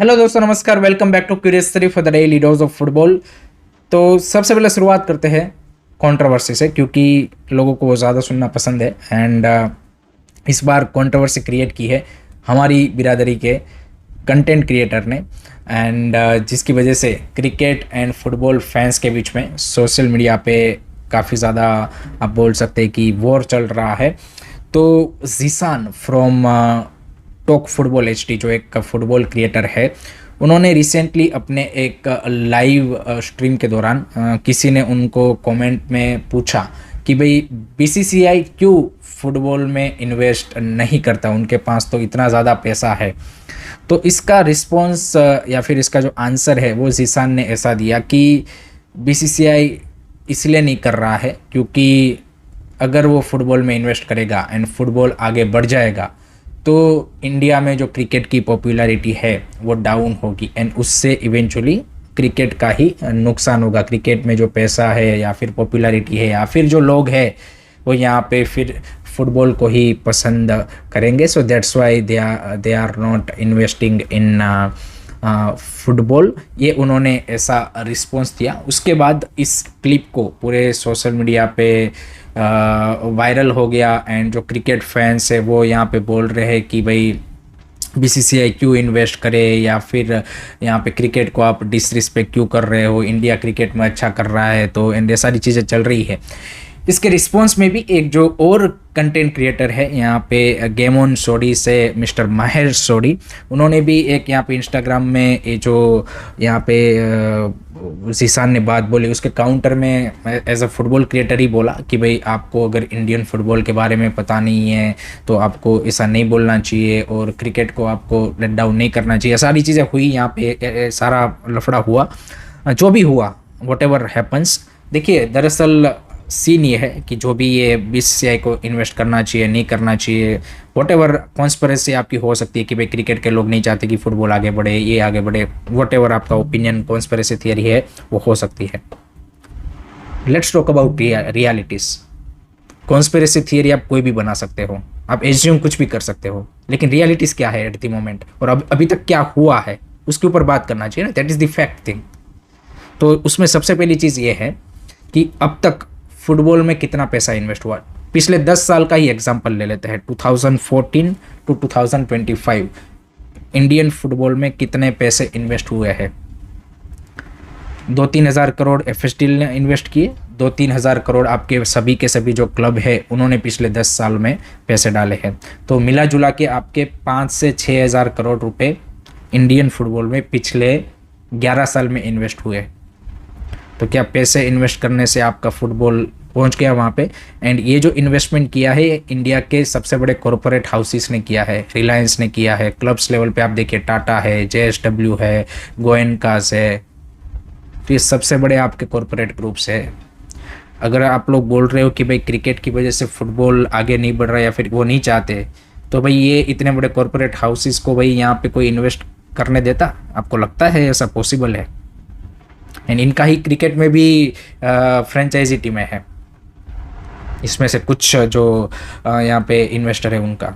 Hello दोस्तों, नमस्कार। Welcome back to curious three for the daily dose of football. तो सबसे पहले शुरुआत करते हैं कंट्रोवर्सी से, क्योंकि लोगों को वो ज़्यादा सुनना पसंद है। एंड इस बार कंट्रोवर्सी क्रिएट की है हमारी बिरादरी के कंटेंट क्रिएटर ने, एंड जिसकी वजह से क्रिकेट एंड फुटबॉल फैंस के बीच में सोशल मीडिया पे काफ़ी ज़्यादा आप बोल सकते हैं कि वॉर चल रहा है। तो जीसान फ्रॉम टॉक फुटबॉल एचडी, जो एक फुटबॉल क्रिएटर है, उन्होंने रिसेंटली अपने एक लाइव स्ट्रीम के दौरान किसी ने उनको कमेंट में पूछा कि भाई बीसीसीआई क्यों फुटबॉल में इन्वेस्ट नहीं करता, उनके पास तो इतना ज़्यादा पैसा है। तो इसका रिस्पॉन्स या फिर इसका जो आंसर है वो जीसान ने ऐसा दिया कि बीसीसीआई इसलिए नहीं कर रहा है क्योंकि अगर वो फुटबॉल में इन्वेस्ट करेगा एंड फुटबॉल आगे बढ़ जाएगा तो इंडिया में जो क्रिकेट की पॉपुलैरिटी है वो डाउन होगी, एंड उससे इवेंचुअली क्रिकेट का ही नुकसान होगा। क्रिकेट में जो पैसा है या फिर पॉपुलैरिटी है या फिर जो लोग हैं वो यहाँ पे फिर फुटबॉल को ही पसंद करेंगे। So that's why they are not investing in football. ये उन्होंने ऐसा रिस्पॉन्स दिया। उसके बाद इस क्लिप को पूरे सोशल मीडिया पे वायरल हो गया, एंड जो क्रिकेट फैंस है वो यहाँ पे बोल रहे हैं कि भाई बीसीसीआई क्यों इन्वेस्ट करे, या फिर यहाँ पे क्रिकेट को आप डिसरिस्पेक्ट क्यों कर रहे हो, इंडिया क्रिकेट में अच्छा कर रहा है। तो ये सारी चीज़ें चल रही है। इसके रिस्पॉन्स में भी एक जो और कंटेंट क्रिएटर है यहाँ पे गेम ऑन सोडी से मिस्टर माहिर सोडी, उन्होंने भी एक यहाँ पे इंस्टाग्राम में ये जो यहाँ पे जीसान ने बात बोली उसके काउंटर में एज अ फुटबॉल क्रिएटर ही बोला कि भाई आपको अगर इंडियन फुटबॉल के बारे में पता नहीं है तो आपको ऐसा नहीं बोलना चाहिए और क्रिकेट को आपको लेट डाउन नहीं करना चाहिए। सारी चीज़ें हुई यहाँ पे, सारा लफड़ा हुआ जो भी हुआ, वॉट एवर हैपन्स। देखिए, दरअसल सीन ये है कि जो भी ये बीसीसीआई को इन्वेस्ट करना चाहिए नहीं करना चाहिए, वॉट एवर कॉन्स्पिरेसी आपकी हो सकती है कि भाई क्रिकेट के लोग नहीं चाहते कि फुटबॉल आगे बढ़े, ये आगे बढ़े, वॉट एवर आपका ओपिनियन कॉन्स्पिरेसी थियरी है वो हो सकती है। Let's talk about realities. Conspiracy theory आप कोई भी बना सकते हो, आप एज्यूम कुछ भी कर सकते हो, लेकिन रियलिटीज क्या है एट द मोमेंट और अभी तक क्या हुआ है उसके ऊपर बात करना चाहिए ना। That is the fact thing. तो उसमें सबसे पहली चीज़ ये है कि अब तक फुटबॉल में कितना पैसा इन्वेस्ट हुआ। पिछले 10 साल का ही एग्जांपल ले लेते हैं, 2014 टू 2025 इंडियन फुटबॉल में कितने पैसे इन्वेस्ट हुए हैं। 2-3 हज़ार करोड़ एफएसडी ने इन्वेस्ट किए, 2-3 हज़ार करोड़ आपके सभी के सभी जो क्लब है उन्होंने पिछले 10 साल में पैसे डाले हैं। तो मिला जुला के आपके 5 से 6 हज़ार करोड़ रुपए इंडियन फुटबॉल में पिछले 11 साल में इन्वेस्ट हुए। तो क्या पैसे इन्वेस्ट करने से आपका फुटबॉल पहुंच गया वहाँ पे? एंड ये जो इन्वेस्टमेंट किया है इंडिया के सबसे बड़े कॉरपोरेट हाउसेस ने किया है, रिलायंस ने किया है, क्लब्स लेवल पे आप देखिए टाटा है, जेएसडब्ल्यू है, गोएनकास है। तो ये सबसे बड़े आपके कॉरपोरेट ग्रुप्स है। अगर आप लोग बोल रहे हो कि भाई क्रिकेट की वजह से फुटबॉल आगे नहीं बढ़ रहा या फिर वो नहीं चाहते, तो भाई ये इतने बड़े कॉरपोरेट हाउसेस को भाई यहाँ पे कोई इन्वेस्ट करने देता? आपको लगता है ऐसा पॉसिबल है? एंड इनका ही क्रिकेट में भी फ्रेंचाइजी टीमें हैं, इसमें से कुछ जो यहाँ पे इन्वेस्टर है उनका।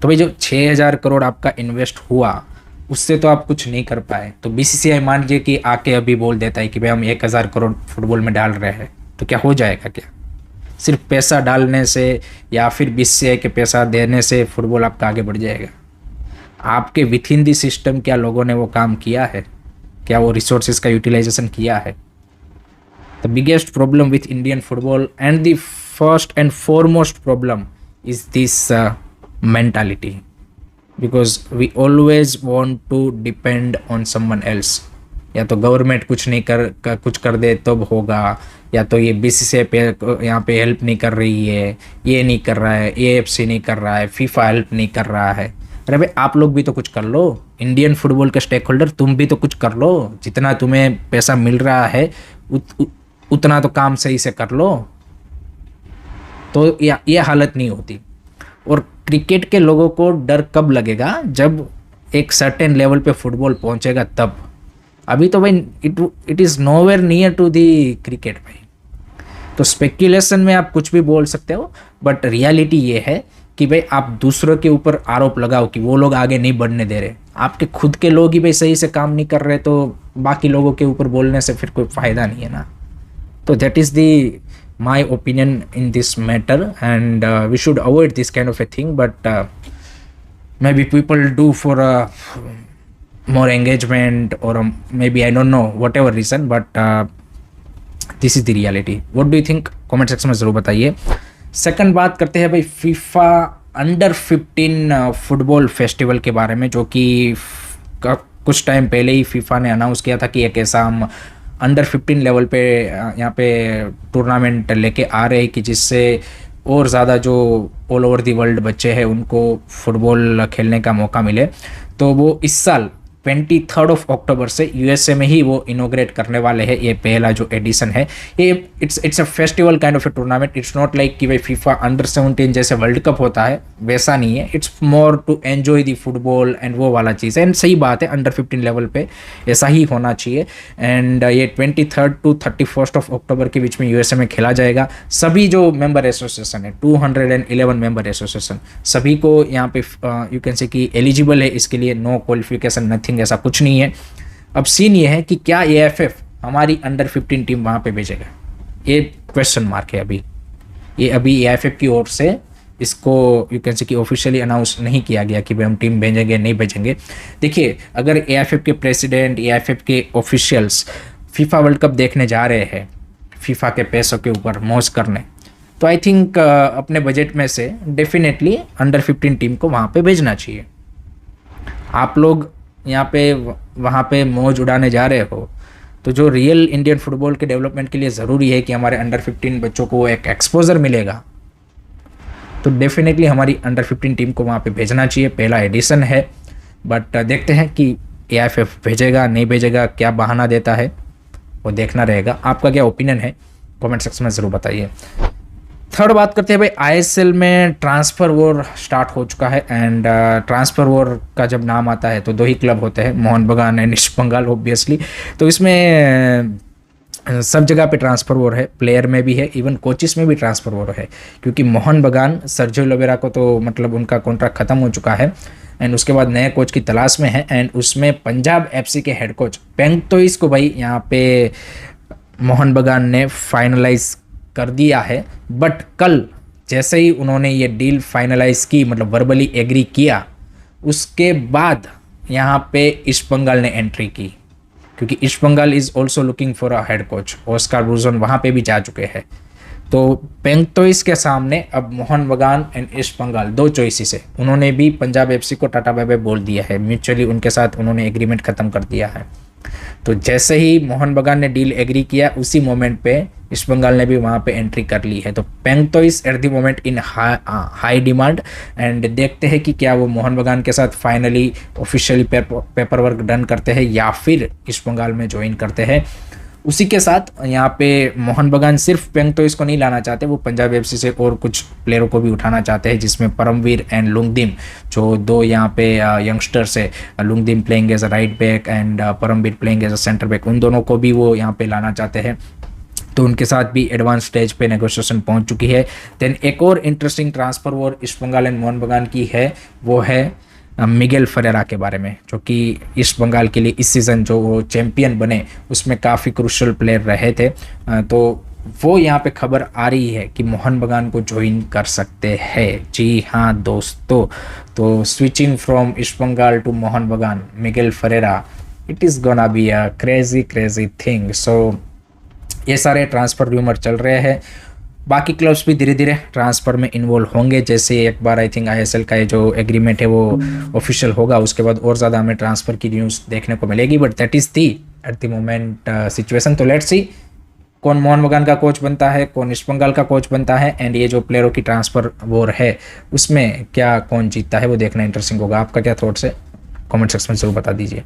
तो भाई जो 6,000 करोड़ आपका इन्वेस्ट हुआ उससे तो आप कुछ नहीं कर पाए। तो बीसीसीआई मान लीजिए कि आके अभी बोल देता है कि भाई हम 1,000 करोड़ फुटबॉल में डाल रहे हैं, तो क्या हो जाएगा? क्या सिर्फ पैसा डालने से या फिर बीसीसीआई के पैसा देने से फुटबॉल आपका आगे बढ़ जाएगा? आपके विथ इन दी सिस्टम क्या लोगों ने वो काम किया है? क्या वो रिसोर्सेज का यूटिलाइजेशन किया है? The biggest problem with Indian football and the first and foremost problem is this mentality, because we always want to depend on someone else. या तो गवर्नमेंट कुछ कर दे तब होगा, या तो ये बीसीसीआई पे यहाँ पे हेल्प नहीं कर रही है, ये नहीं कर रहा है, एएफसी नहीं कर रहा है, फीफा हेल्प नहीं कर रहा है। अरे भाई आप लोग भी तो कुछ कर लो, इंडियन फुटबॉल के स्टेक होल्डर तुम भी तो कुछ कर लो। जितना तुम्हें पैसा मिल रहा है उतना तो काम सही से कर लो, तो ये हालत नहीं होती। और क्रिकेट के लोगों को डर कब लगेगा? जब एक सर्टेन लेवल पे फुटबॉल पहुंचेगा तब। अभी तो भाई it is nowhere near to the cricket भाई। तो स्पेक्यूलेशन में आप कुछ भी बोल सकते हो, बट रियलिटी ये है कि भाई आप दूसरों के ऊपर आरोप लगाओ कि वो लोग आगे नहीं बढ़ने दे रहे, आपके खुद के लोग ही भाई सही से काम नहीं कर रहे तो बाकी लोगों के ऊपर बोलने से फिर कोई फ़ायदा नहीं है ना। तो that is the my opinion in this matter and we should avoid this kind of a thing, but may be people do for more engagement or maybe I don't know whatever reason, but this is the reality. What do you think? Comment section में ज़रूर बताइए। Second बात करते हैं भाई FIFA under 15 football festival के बारे में, जो कि कुछ टाइम पहले ही फीफा ने अनाउंस किया था कि एक ऐसा हम अंडर 15 लेवल पे यहाँ पे टूर्नामेंट लेके आ रहे हैं कि जिससे और ज़्यादा जो ऑल ओवर दी वर्ल्ड बच्चे हैं उनको फुटबॉल खेलने का मौका मिले। तो वो इस साल 23 अक्टूबर से यूएसए में ही वो इनोग्रेट करने वाले हैं। ये पहला जो एडिशन है, ये it's a festival kind of A tournament. It's not like कि भाई फीफा अंडर 17 जैसे वर्ल्ड कप होता है वैसा नहीं है। It's more to enjoy the football and वो वाला चीज़ है। एंड सही बात है, अंडर 15 लेवल पे ऐसा ही होना चाहिए। एंड ये 23 टू 31 अक्टूबर के बीच में यूएसए में खेला जाएगा। सभी जो मेंबर एसोसिएशन है, 211 मेंबर एसोसिएशन, सभी को यहाँ पे यू कैन से कि एलिजिबल है इसके लिए। नो क्वालिफिकेशन नथिंग, ऐसा कुछ नहीं है। अब सीन ये है कि क्या एएफएफ हमारी अंडर 15 टीम वहां पे भेजेगा, ये क्वेश्चन मार्क है। ये अभी एएफएफ की ओर से इसको यू कैन से कि ऑफिशियली अनाउंस नहीं किया गया कि भाई हम टीम भेजेंगे नहीं भेजेंगे। देखिए, अगर एएफएफ के प्रेसिडेंट, एएफएफ के ऑफिशियल्स फीफा वर्ल्ड कप देखने जा रहे हैं फीफा के पैसों के ऊपर मौज करने, तो आई थिंक अपने बजट में से डेफिनेटली अंडर 15 टीम को वहाँ पे भेजना चाहिए। आप लोग यहाँ पे वहाँ पे मौज उड़ाने जा रहे हो, तो जो रियल इंडियन फुटबॉल के डेवलपमेंट के लिए ज़रूरी है कि हमारे अंडर 15 बच्चों को एक एक्सपोजर मिलेगा, तो डेफिनेटली हमारी अंडर 15 टीम को वहाँ पे भेजना चाहिए। पहला एडिशन है, बट देखते हैं कि एआईएफएफ भेजेगा नहीं भेजेगा, क्या बहाना देता है, वो देखना रहेगा। आपका क्या ओपिनियन है कमेंट सेक्शन में ज़रूर बताइए। थर्ड बात करते हैं भाई, आईएसएल में ट्रांसफ़र वॉर स्टार्ट हो चुका है। एंड ट्रांसफ़र वॉर का जब नाम आता है तो दो ही क्लब होते हैं, मोहन बगान एंड ईस्ट बंगाल ऑब्वियसली। तो इसमें सब जगह पे ट्रांसफ़र वॉर है, प्लेयर में भी है, इवन कोचिस में भी ट्रांसफ़र वॉर है। क्योंकि मोहन बगान सर्जियो लोबेरा को तो मतलब उनका कॉन्ट्रैक्ट ख़त्म हो चुका है एंड उसके बाद नए कोच की तलाश में है। एंड उसमें पंजाब एफसी के हेड कोच पेंगतोइस को भाई यहाँ पे मोहन बगान ने फाइनलाइज कर दिया है। बट कल जैसे ही उन्होंने ये डील फाइनलाइज की, मतलब वर्बली एग्री किया, उसके बाद यहाँ पे ईस्ट बंगाल ने एंट्री की, क्योंकि East Bengal is also looking for a head coach. Oscar Bruzon वहाँ पे भी जा चुके हैं। तो पेंगतोइस के सामने अब मोहन बगान एंड ईस्ट बंगाल दो चॉइसेस है। उन्होंने भी पंजाब एफसी को टाटा बाय बाय बोल दिया है, म्यूचुअली उनके साथ उन्होंने एग्रीमेंट ख़त्म कर दिया है। तो जैसे ही मोहन बगान ने डील एग्री किया, उसी मोमेंट पे ईस्ट बंगाल ने भी वहाँ पे एंट्री कर ली है। तो पेंगतोइस at the moment in high demand. And देखते हैं कि क्या वो मोहन बगान के साथ finally officially paper work done करते हैं या फिर ईस्ट बंगाल में ज्वाइन करते हैं। उसी के साथ यहाँ पे मोहन बगान सिर्फ पेंगतोइस को नहीं लाना चाहते, वो पंजाब एफसी से और कुछ प्लेयरों को भी उठाना चाहते हैं, जिसमें परमवीर एंड लुंगदिम, जो दो यहाँ पे यंगस्टर्स है, Lungdim playing as a right back and Paramvir playing as a centre back, उन दोनों को भी वो यहाँ पे लाना चाहते हैं। तो उनके साथ भी एडवांस स्टेज पे नेगोशिएशन पहुंच चुकी है। देन एक और interesting transfer war East Bengal and Mohun Bagan की है, वो है मिगेल फरेरा के बारे में, जो कि ईस्ट बंगाल के लिए इस सीज़न जो वो चैम्पियन बने उसमें काफ़ी क्रूशियल प्लेयर रहे थे। तो वो यहाँ पे खबर आ रही है कि मोहन बगान को ज्वाइन कर सकते हैं। जी हाँ दोस्तों, तो switching from East Bengal to Mohun Bagan, Miguel Ferreira, it is gonna be a crazy thing. So ये सारे ट्रांसफ़र रूमर चल रहे हैं। बाकी क्लब्स भी धीरे धीरे ट्रांसफ़र में इन्वॉल्व होंगे। जैसे एक बार आई थिंक आईएसएल का ये जो एग्रीमेंट है वो ऑफिशियल होगा, उसके बाद और ज़्यादा हमें ट्रांसफ़र की न्यूज़ देखने को मिलेगी। But that is the eight the moment situation. तो लेट्स सी कौन मोहन बगान का कोच बनता है, कौन ईस्ट बंगाल का कोच बनता है, एंड ये जो प्लेयरों की ट्रांसफ़र वॉर है उसमें क्या कौन जीतता है, वो देखना इंटरेस्टिंग होगा। आपका क्या थॉट्स है कमेंट सेक्शन में जरूर बता दीजिए।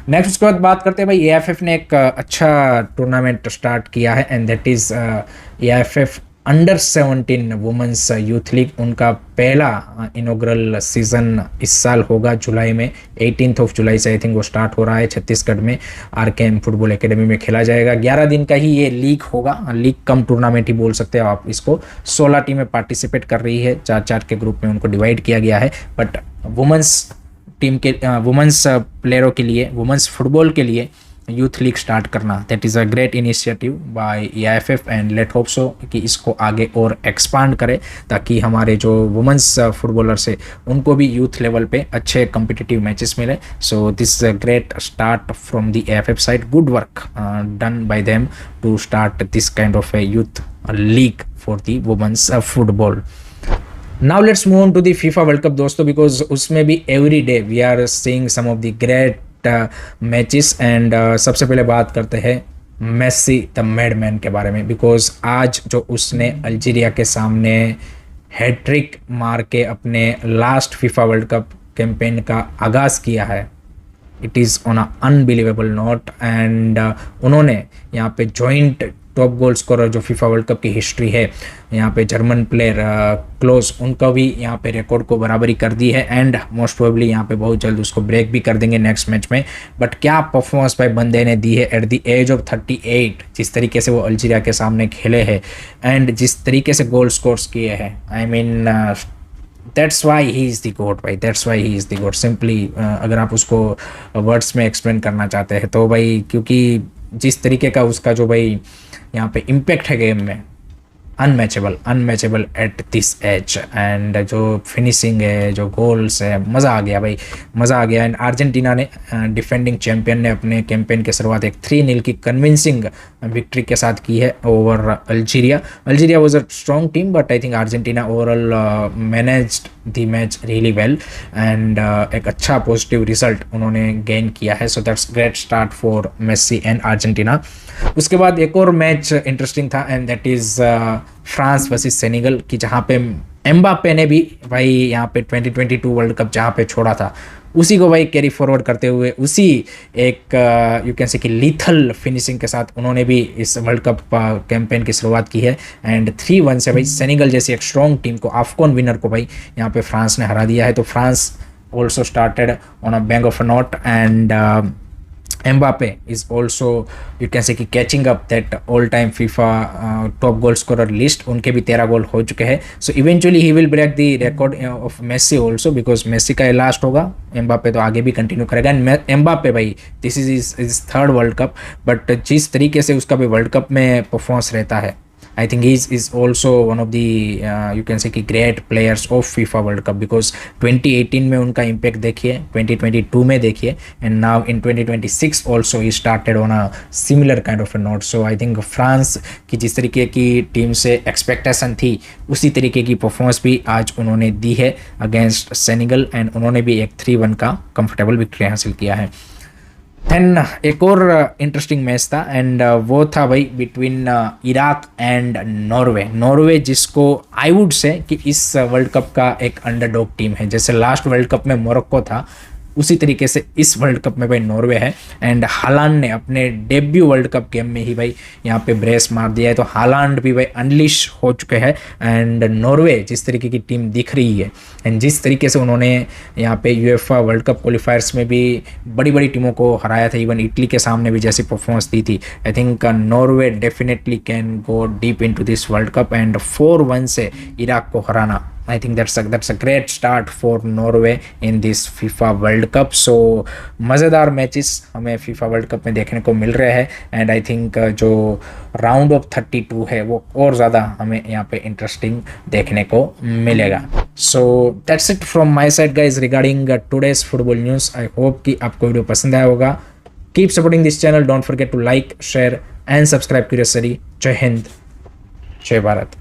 नेक्स्ट उसके बाद बात करते हैं भाई, एएफएफ ने एक अच्छा टूर्नामेंट स्टार्ट किया है and that is AFF under 17 women's youth league, उनका पहला इनॉग्रल सीजन इस साल होगा जुलाई में। 18 जुलाई से आई थिंक वो स्टार्ट हो रहा है छत्तीसगढ़ में आरकेएम फुटबॉल एकेडमी में खेला जाएगा। 11 दिन का ही ये लीग होगा, लीग कम टूर्नामेंट ही बोल सकते हो आप इसको। 16 टीमें पार्टिसिपेट कर रही है, 4-4 के ग्रुप में उनको डिवाइड किया गया है। बट वुमेंस टीम के वुमेंस प्लेयरों के लिए, वुमेंस फुटबॉल के लिए यूथ लीग स्टार्ट करना, that is a great initiative by EIFF and let hope so कि इसको आगे और एक्सपांड करे, ताकि हमारे जो वुमेंस फुटबॉलर्स है उनको भी यूथ लेवल पे अच्छे कम्पिटिटिव मैचेस मिले। So this great start from the EIFF साइड, good work done by them to start this kind of a youth league for the women's football. Now let's move on to the FIFA World Cup दोस्तों, because उसमें भी every day we are seeing some of the great matches and सबसे पहले बात करते हैं Messi the madman के बारे में, बिकॉज आज जो उसने अल्जीरिया के सामने हैट्रिक मार के अपने last FIFA World cup campaign का आगाज़ किया है, it is on a unbelievable note. And उन्होंने यहाँ पे जॉइंट टॉप गोल स्कोरर जो फीफा वर्ल्ड कप की हिस्ट्री है, यहाँ पे जर्मन प्लेयर क्लोज, उनका भी यहाँ पे रिकॉर्ड को बराबरी कर दी है। एंड मोस्ट प्रोबेबली यहाँ पे बहुत जल्द उसको ब्रेक भी कर देंगे नेक्स्ट मैच में। बट क्या परफॉर्मेंस भाई बंदे ने दी है एट द एज ऑफ 38, जिस तरीके से वो अल्जीरिया के सामने खेले हैं एंड जिस तरीके से गोल स्कोर्स किए हैं, I mean that's why he is the GOAT भाई, that's why he is the GOAT simply. अगर आप उसको वर्ड्स में एक्सप्लेन करना चाहते हैं तो भाई, क्योंकि जिस तरीके का उसका जो भाई यहाँ पे इम्पैक्ट है गेम में, unmatchable at this age. And जो फिनिशिंग है, जो गोल्स है, मज़ा आ गया भाई, मज़ा आ गया। एंड अर्जेंटीना ने, डिफेंडिंग चैंपियन ने, अपने कैंपेन की शुरुआत एक 3-0 की कन्विंसिंग विक्ट्री के साथ की है over Algeria. Algeria was a strong team, but I think Argentina overall managed the match really well and एक अच्छा पॉजिटिव रिजल्ट उन्होंने गेन किया है। So that's great start for Messi and Argentina. उसके बाद एक और मैच इंटरेस्टिंग था and that is France versus Senegal की, जहाँ पे एम्बापे ने भी भाई यहाँ पे 2022 वर्ल्ड कप जहाँ पे छोड़ा था, उसी को भाई कैरी फॉरवर्ड करते हुए, उसी एक यू कैन से कि लीथल फिनिशिंग के साथ उन्होंने भी इस वर्ल्ड कप कैंपेन की शुरुआत की है। एंड 3-1 से भाई सेनेगल जैसी एक स्ट्रॉन्ग टीम को, अफकॉन विनर को भाई यहाँ पे फ्रांस ने हरा दिया है। तो France also started on a bang of a note and Mbappe is also, you can say कि catching up that all time FIFA top goal scorer list, उनके भी 13 गोल हो चुके हैं। So eventually he will break the record of Messi also, because Messi का last होगा, Mbappe तो आगे भी कंटिन्यू करेगा। एंड Mbappe भाई this is is third world cup, but जिस तरीके से उसका भी वर्ल्ड कप में परफॉर्मेंस रहता है, I think he is also one of the you can say कि great players of FIFA World Cup, because 2018 में उनका impact देखिए, 2022 में देखिए, and now in 2026 also he started on a similar kind of a note. So I think France की जिस तरीके की टीम से एक्सपेक्टेशन थी, उसी तरीके की परफॉर्मेंस भी आज उन्होंने दी है अगेंस्ट सेनेगल एंड उन्होंने भी एक 3-1 का कंफर्टेबल विक्ट्री हासिल किया है। देन एक और इंटरेस्टिंग मैच था एंड वो था भाई बिटवीन इराक एंड नॉर्वे, जिसको आई वुड से कि इस वर्ल्ड कप का एक अंडरडॉग टीम है। जैसे लास्ट वर्ल्ड कप में मोरक्को था, उसी तरीके से इस वर्ल्ड कप में भाई नॉर्वे है। एंड हालांड ने अपने डेब्यू वर्ल्ड कप गेम में ही भाई यहाँ पे ब्रेस मार दिया है, तो हालांड भी भाई अनलिश हो चुके हैं। एंड नॉर्वे जिस तरीके की टीम दिख रही है एंड जिस तरीके से उन्होंने यहाँ पे यूएफए वर्ल्ड कप क्वालिफायर्स में भी बड़ी बड़ी टीमों को हराया था, इवन इटली के सामने भी जैसी परफॉर्मेंस दी थी, I think Norway definitely can go deep into this world cup. And 4-1 से इराक को हराना, I think that's a great start for Norway in this FIFA World Cup. So मज़ेदार मैचेस हमें FIFA World Cup में देखने को मिल रहे हैं and I think जो राउंड ऑफ 32 है वो और ज़्यादा हमें यहाँ पे इंटरेस्टिंग देखने को मिलेगा। So that's it from my side guys regarding today's football news. I hope कि आपको वीडियो पसंद आया होगा। Keep supporting this channel. Don't forget to like, share and subscribe Curious Study. जय हिंद, जय भारत।